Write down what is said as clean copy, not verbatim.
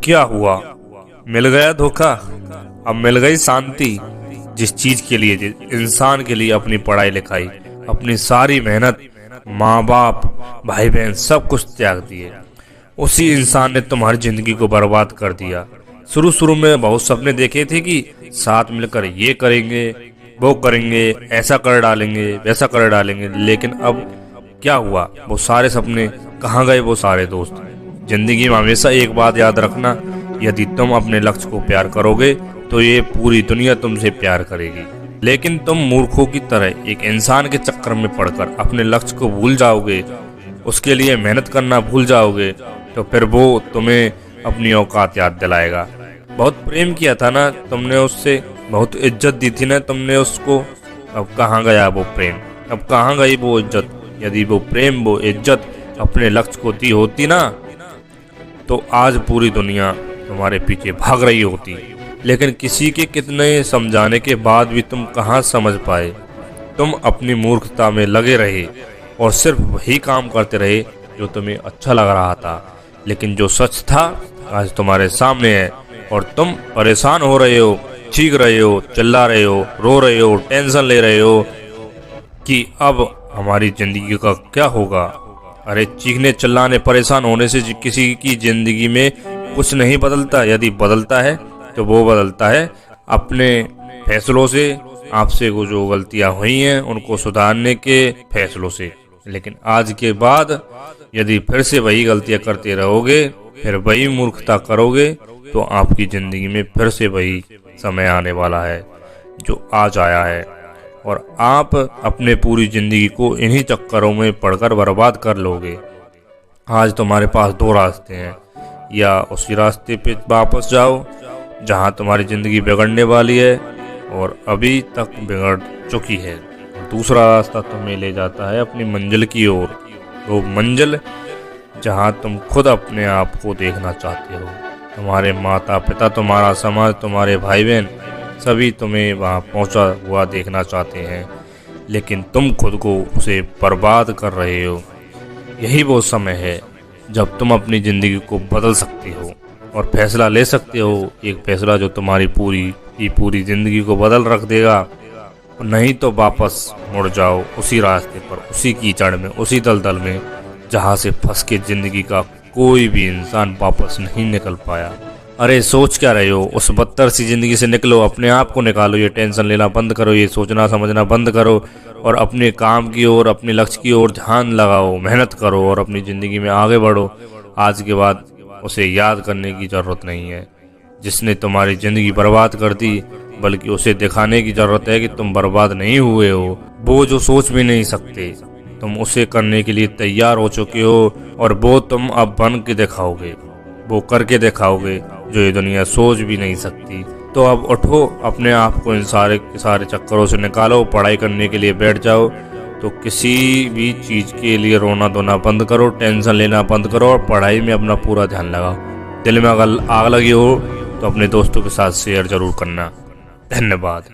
क्या हुआ? मिल गया धोखा। अब मिल गई शांति। जिस चीज के लिए, जिस इंसान के लिए अपनी पढ़ाई लिखाई, अपनी सारी मेहनत, माँ बाप, भाई बहन सब कुछ त्याग दिए, उसी इंसान ने तुम्हारी जिंदगी को बर्बाद कर दिया। शुरू शुरू में बहुत सपने देखे थे कि साथ मिलकर ये करेंगे, वो करेंगे, ऐसा कर डालेंगे, वैसा कर डालेंगे, लेकिन अब क्या हुआ? वो सारे सपने कहाँ गए? वो सारे दोस्त? जिंदगी में हमेशा एक बात याद रखना, यदि तुम अपने लक्ष्य को प्यार करोगे तो ये पूरी दुनिया तुमसे प्यार करेगी। लेकिन तुम मूर्खों की तरह एक इंसान के चक्कर में पड़कर अपने लक्ष्य को भूल जाओगे, उसके लिए मेहनत करना भूल जाओगे, तो फिर वो तुम्हें अपनी औकात याद दिलाएगा। बहुत प्रेम किया था ना तुमने उससे, बहुत इज्जत दी थी ना तुमने उसको, अब कहाँ गया वो प्रेम? अब कहाँ गई वो इज्जत? यदि वो प्रेम, वो इज्जत अपने लक्ष्य को दी होती ना, तो आज पूरी दुनिया तुम्हारे पीछे भाग रही होती। लेकिन किसी के कितने समझाने के बाद भी तुम कहाँ समझ पाए। तुम अपनी मूर्खता में लगे रहे और सिर्फ वही काम करते रहे जो तुम्हें अच्छा लग रहा था। लेकिन जो सच था आज तुम्हारे सामने है और तुम परेशान हो रहे हो, चीख रहे हो, चिल्ला रहे हो, रो रहे हो, टेंशन ले रहे हो कि अब हमारी जिंदगी का क्या होगा। अरे चीखने, चिल्लाने, परेशान होने से किसी की जिंदगी में कुछ नहीं बदलता। यदि बदलता है तो वो बदलता है अपने फैसलों से, आपसे वो जो गलतियां हुई हैं उनको सुधारने के फैसलों से। लेकिन आज के बाद यदि फिर से वही गलतियां करते रहोगे, फिर वही मूर्खता करोगे, तो आपकी जिंदगी में फिर से वही समय आने वाला है जो आज आया है, और आप अपने पूरी जिंदगी को इन्हीं चक्करों में पड़कर बर्बाद कर लोगे। आज तुम्हारे पास दो रास्ते हैं, या उसी रास्ते पे वापस जाओ जहां तुम्हारी जिंदगी बिगड़ने वाली है और अभी तक बिगड़ चुकी है। दूसरा रास्ता तुम्हें ले जाता है अपनी मंजिल की ओर, वो मंजिल जहां तुम खुद अपने आप को देखना चाहते हो। तुम्हारे माता पिता, तुम्हारा समाज, तुम्हारे भाई बहन सभी तुम्हें वहां पहुंचा हुआ देखना चाहते हैं, लेकिन तुम खुद को उसे बर्बाद कर रहे हो। यही वो समय है जब तुम अपनी जिंदगी को बदल सकते हो और फैसला ले सकते हो, एक फैसला जो तुम्हारी पूरी जिंदगी को बदल रख देगा। नहीं तो वापस मुड़ जाओ उसी रास्ते पर, उसी कीचड़ में, उसी दलदल में जहां से फंस के जिंदगी का कोई भी इंसान वापस नहीं निकल पाया। अरे सोच क्या रहे हो? उस बदतर सी जिंदगी से निकलो, अपने आप को निकालो, ये टेंशन लेना बंद करो, ये सोचना समझना बंद करो और अपने काम की ओर, अपने लक्ष्य की ओर ध्यान लगाओ, मेहनत करो और अपनी ज़िंदगी में आगे बढ़ो। आज के बाद उसे याद करने की ज़रूरत नहीं है जिसने तुम्हारी ज़िंदगी बर्बाद कर दी, बल्कि उसे दिखाने की ज़रूरत है कि तुम बर्बाद नहीं हुए हो। वो जो सोच भी नहीं सकते, तुम उसे करने के लिए तैयार हो चुके हो और वो तुम अब बन के दिखाओगे, वो करके दिखाओगे जो ये दुनिया सोच भी नहीं सकती। तो अब उठो, अपने आप को इन सारे चक्करों से निकालो, पढ़ाई करने के लिए बैठ जाओ। तो किसी भी चीज़ के लिए रोना धोना बंद करो, टेंशन लेना बंद करो और पढ़ाई में अपना पूरा ध्यान लगाओ। दिल में अगर आग लगी हो तो अपने दोस्तों के साथ शेयर जरूर करना। धन्यवाद।